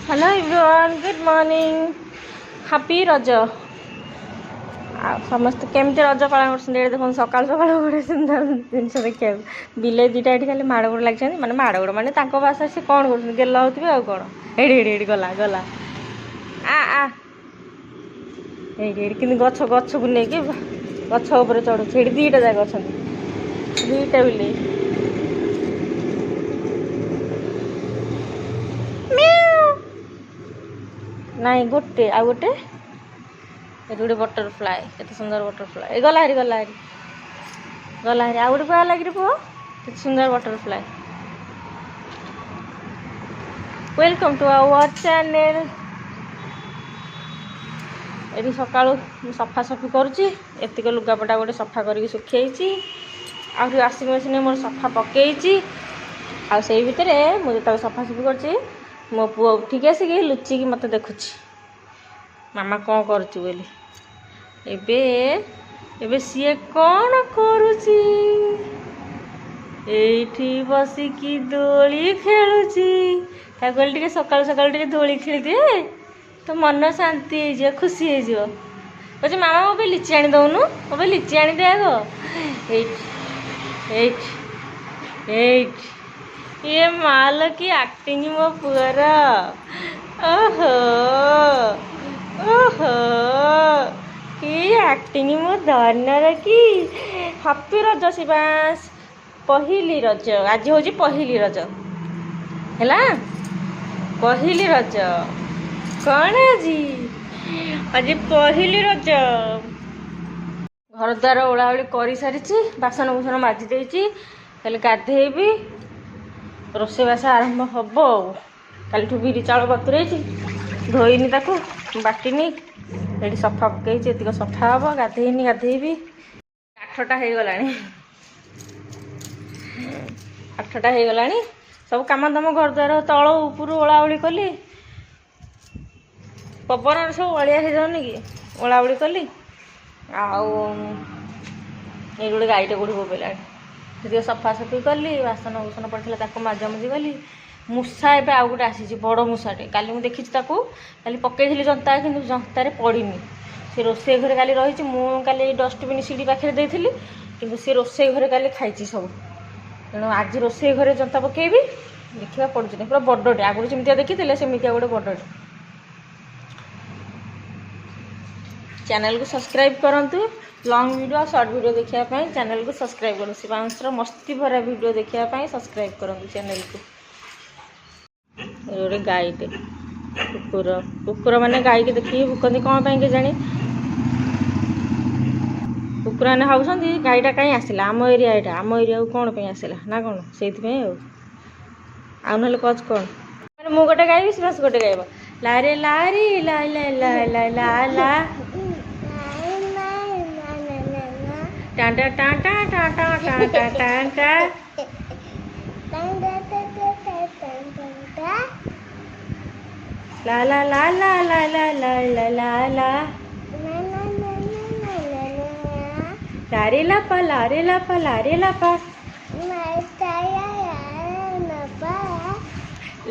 hello everyone good morning happy रज समस्त केमती रज पालन कर देखो सकाल सकाल गोटे सुंदर जिन देखा बिले दुटा ये खाली माड़ गोड़ लगे माने माड़ गोड़ माने भाषा से कौन कर गेल होते आउ कौन एडी गला गला आ आ कि गछ गछ को लेकिन गछ उपर चढ़ु दुईटा जाक अच्छा दुईटा बिले नाई गोटे आ गोटे गोटे बटरफ्लाए केते सुंदर बटरफ्लाए गला हरी गला हरी गला हरी आ गोटे कुआ लगी पुओ केते सुंदर butterfly welcome to our channel ये सका सफा सफी करुच्ची एतिक लुगापटा गोटे सफा करके सुखी आ वाशिंग मशीन मोर सफा पकई आ से भितर मुझे सफा सफी कर मो पुओ उठिक आसिक लुचिकी मत देखुची मामा कौन करुच्ची बोली एबे सी कौन करुच्ची एठी बसिकी दोली खेलुची कहली सकाल सकाल दोली खेली दिए तो मन शांति हो खुशी हो कहे मामा मो लिची आनी दौनु मो लिची आनी दे आगो एट ये माल की एक्टिंग मो पुअर ओहो ओहो कि एक्टिंग मो धनर की हैप्पी रज शिवांश पहली रज आज हूँ पहली रज है पहली रज कौन आज पहली रज घर द्वार ओलाओली कर सारी बासन बुसन माजी देती खाली गाधेबी रोषेबास आरंभ हम कल बिरी चाउल बतुरे धोईनी ताकू बाटिनी ये सफा पकई एतिक सफा हम गाधेनी गाधेबी 8टा हो गला 8टा हो गला सब कम दाम घर द्वार तल उपर ओलाओली कली पवन सब अलिया हो जाऊनी कि ओलाओली कली आउ ये गोटे गाईटे गोटे बोबेला से सफा सफी कली बासन बुसन पड़ता मजामजी कली मूषा एवं आउ गोटे आसी बड़ मूषाटे काली मुझे देखी काली पकई जंता कि जंतार पड़नी से रोसे घरे काली रही मुझे डस्टबिन सीढ़ी पाखे देती कि सी रोसे घरे काली खाई सब तेणु आज रोसे घरे जंता पकेबी देखा पड़ुचे पूरा बड़टे आगुरी जमी देखी सेमती गोटे बड़टे चैनल को सब्सक्राइब करूँ लॉन्ग वीडियो शॉर्ट वीडियो देखापी चैनल को सब्सक्राइब करूँ शिवांशर मस्ती भरा वीडियो देखापी सब्सक्राइब करूँ चैनल को गोटे गाईटे कुकुर कुकुर मैंने गाई के देखिए भुकती कौन पाई के जानी कुकुर मैंने भावुं गाईटा कहीं आसला आम एरिया यहाँ आम एरिया को कौन पे आसला ना कौन से ना कच कौन मैंने मु गोटे गाइबी शिवांश गोटे गाइब लारे लारी ला ला ला ला ला ला टाटा टाटा टाटा टाटा टाटा ला ला ला ला ला ला ला ला ला ला लारे लापा लारे लापा लारे लापा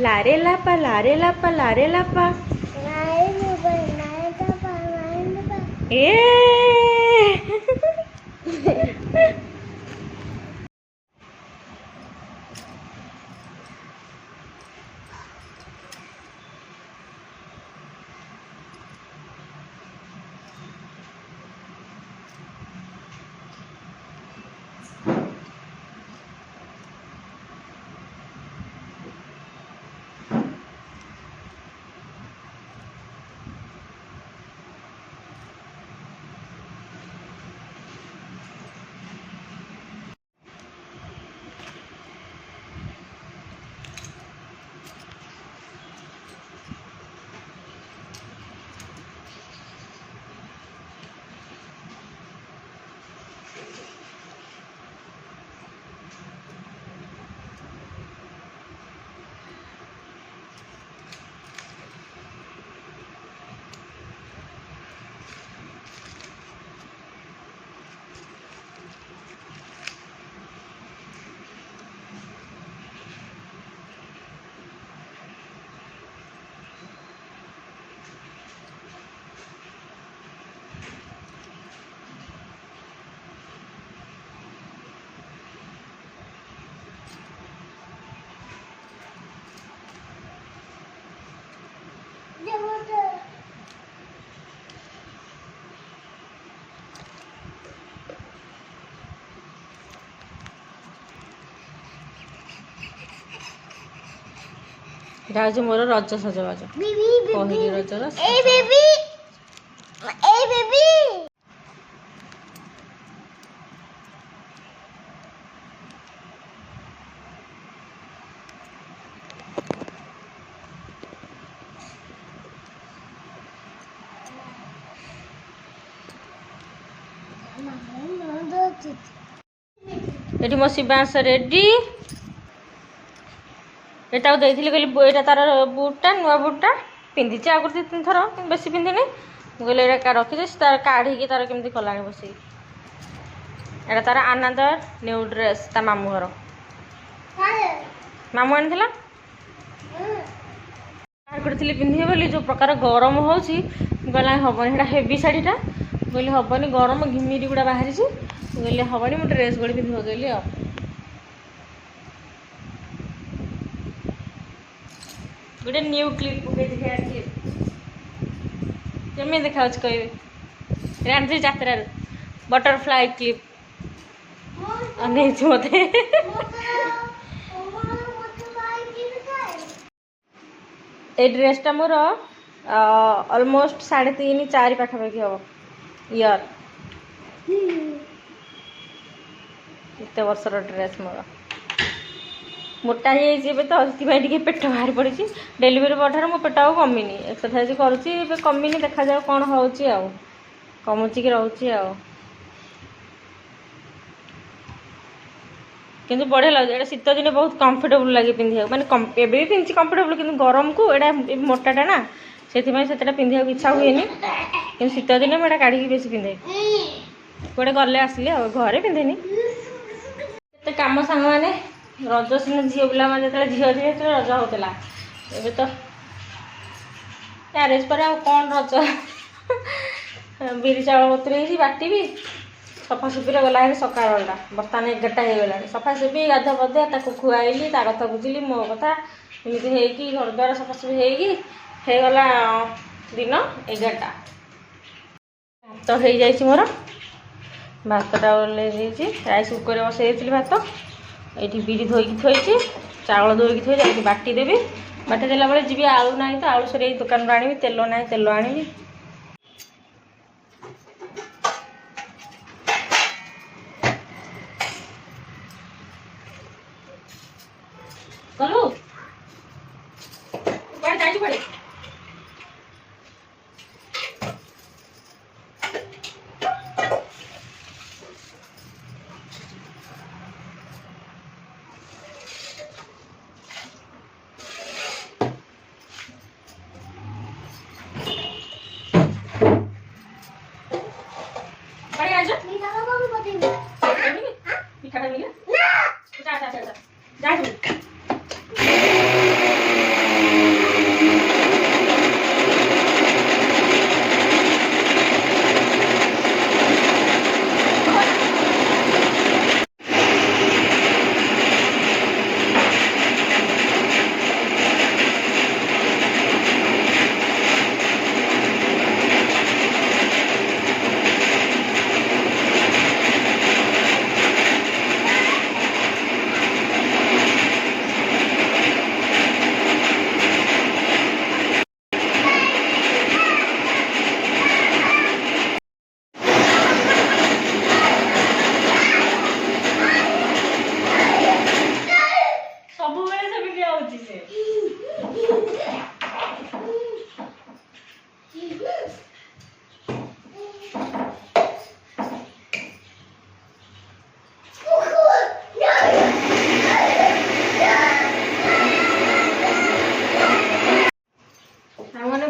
लारे लापा लारे लापा लारे लापा ए এটা হচ্ছে মোর রଜ ସଜବାଜ ପହିଲି ରଜର ଏଠି ମୋ ଶିବାଂଶ ରେଡି ଏଟାକୁ ଦେଇଥିଲି କହିଲି ଏଇଟା ତାର ବୁଟଟା ନୂଆ ବୁଟଟା ପିନ୍ଧିଛି ଆଗରୁ 2-3 ଥର ବେଶୀ ପିନ୍ଧିନି ମୁଁ କହିଲି ଏଇଟା ରଖିଛି ସେ ତାର କାଢ଼ିକି ତାର କେମିତି କଲାଣି ବସିକି ଏଇଟା ତାର ଆନନ୍ଦର ନ୍ୟୁ ଡ୍ରେସ୍ ତା ମାମୁଁ ଘର ମାମୁଁ ଆଣିଥିଲା ବାହାର କରିଥିଲି ପିନ୍ଧିବେ ବୋଲି ଯେଉଁ ପ୍ରକାର ଗରମ ହେଉଛି ମୁଁ କହିଲି ହେବନି ସେଇଟା ହେଭି ଶାଢ଼ୀଟା ମୁଁ କହିଲି ହେବନି ଗରମ ଘିମିରି ଗୁଡ଼ା ବାହାରିଛି ମୁଁ କହିଲି ହେବନି ମୁଁ ଡ୍ରେସ୍ ଗୋଟେ ପିନ୍ଧି ପକେଇଲି ଆଉ ଗୋଟେ ନ୍ୟୁ କ୍ଲିପ୍ ପକେଇଛି ହେୟାର କ୍ଲିପ୍ କେମିତି ଦେଖାଯାଉଛି କହିବେ ଆଣିଛି ଯାତ୍ରାରୁ ବଟରଫ୍ଲାଏ କ୍ଲିପ୍ ଅନେଇଛି ମୋତେ এই ড্রেসটা মোর অলমোস্ট 3.5-4 পাখাপাখি হব ইয়ার এতে বর্ষর ড্রেস মোর মোটা হয়েଯାଇଛି ଏବେ ତ ସେଥିପାଇଁ ଟିକେ ପେଟ ବାହାରି ପଡ଼ିଛି ଡେଲିଭରି ପରଠାରୁ ମୋ ପେଟ ଆଉ କମିନି ଏକ୍ସରସାଇଜ କରୁଛି ଏବେ କମିନି ଦେଖାଯାଉ କ'ଣ ହେଉଛି ଆଉ କମୁଛି କି ରହୁଛି ଆଉ କିନ୍ତୁ ବଢ଼ିଆ ଲାଗୁଛି ଏଇଟା ଶୀତ ଦିନେ ବହୁତ କମ୍ଫର୍ଟେବୁଲ୍ ଲାଗେ ପିନ୍ଧିବାକୁ ମାନେ ଏବେ ବି ପିନ୍ଧିଛି କମ୍ଫର୍ଟେବୁଲ୍ କିନ୍ତୁ ଗରମକୁ ଏଇଟା ମୋଟାଟା ନା ସେଥିପାଇଁ ସେତେଟା ପିନ୍ଧିବାକୁ ଇଚ୍ଛା ହୁଏନି କିନ୍ତୁ ଶୀତ ଦିନେ ମୁଁ ଏଇଟା କାଢ଼ିକି ବେଶୀ ପିନ୍ଧେ କୁଆଡ଼େ ଗଲେ ଆସିଲେ ଆଉ ଘରେ ପିନ୍ଧେନି ଏତେ କାମ ସାଙ୍ଗମାନେ ରଜ ସିନା ଝିଅ ପିଲାମାନେ ଯେତେବେଳେ ଝିଅ ଥିଲେ ସେତେବେଳେ ରଜ ହେଉଥିଲା ଏବେ ତ ମ୍ୟାରେଜ୍ ପରେ ଆଉ କ'ଣ ରଜ ବିରି ଚାଉଳ ବତୁରେଇଛି ବାଟିବି ସଫାସୁଫିରେ ଗଲା ହେରି ସକାଳ ବେଳଟା ବର୍ତ୍ତମାନ 11ଟା ହେଇଗଲାଣି ସଫାସୁଫି ଗାଧୁଆ ପାଧୁଆ ତାକୁ ଖୁଆଇଲି ତା କଥା ବୁଝିଲି ମୋ କଥା ଏମିତି ହେଇକି ଘର ଦ୍ୱାର ସଫାସୁଫି ହେଇକି ହେଇଗଲା ଦିନ 11ଟା ଭାତ ହେଇଯାଇଛି ମୋର ଭାତଟା ଓହ୍ଲେଇ ଦେଇଛି ରାଇସ୍ କୁକରରେ ବସାଇ ଦେଇଥିଲି ଭାତ ଏଇଠି ବିରି ଧୋଇକି ଥୋଇଛି ଚାଉଳ ଧୋଇକି ଥୋଇଛି ଏଇଠି ବାଟି ଦେବି ବାଟି ଦେଲା ବେଳେ ଯିବି ଆଳୁ ନାହିଁ ତ ଆଳୁ ସରେଇ ଦୋକାନରୁ ଆଣିବି ତେଲ ନାହିଁ ତେଲ ଆଣିବି କଲୁ କୁଆଡ଼େ ଯାଇଛୁ କୁଆଡ଼େ ପିଠାଟା ମିଳିଲା ଯା ଯା ଯା ଯା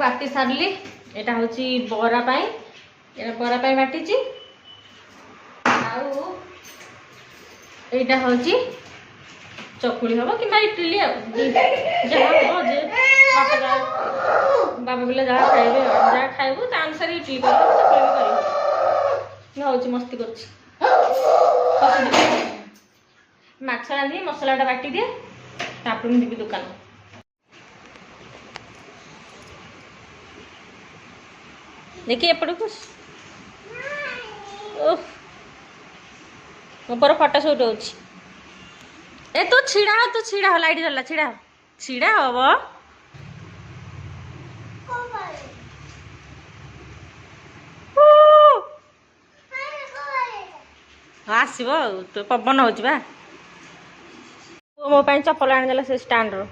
बाटी सारली एटा होची बरा पाई एटा बरा पाई बाटीची आउ एटा होची चकुली हबो कि इडली आ जहा हो जे बाबा बिला जहा खाइबे जहा खाइबो ता अनुसार इडली कर चकुली भी करी न होची मस्ती करची माछ रांधी मसलाटा बाटी दिए तापर मैं जीवी दुकान देखिए एपटू ऊपर फटो सुट हो लाइट जला छिड़ा छिड़ा हम ଆସିବ ଆଉ ତୁ ପବନ ହେଉଛି ବା ମୋ ପାଇଁ ଚପଲ ଆଣିଦେଲା ସେ ଷ୍ଟାଣ୍ଡରୁ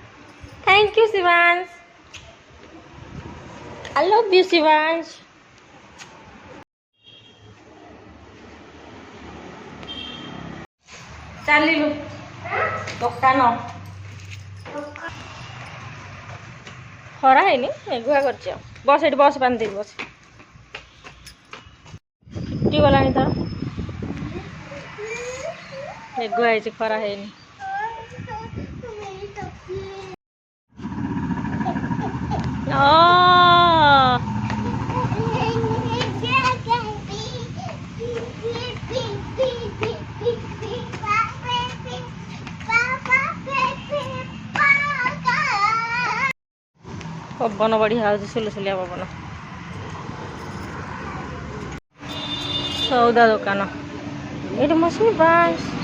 thank you Shivansh I love you Shivansh ଚାଲିଲୁ ଦୋକାନ ଖରା ହେଇନି ମେଘୁଆ କରିଛି ଆଉ ବସ ଏଠି ବସ ବାନ୍ଧିଦେବି ବସ ଫିଟି ଗଲାଣି ତ ମେଘୁଆ ହେଇଛି ଖରା ହେଇନି ପବନ ବଢ଼ିଆ ହେଉଛି ସୁଲସୁଲିଆ ପବନ ସଉଦା ଦୋକାନ ଏଇଠି ମସିନି ବାସ୍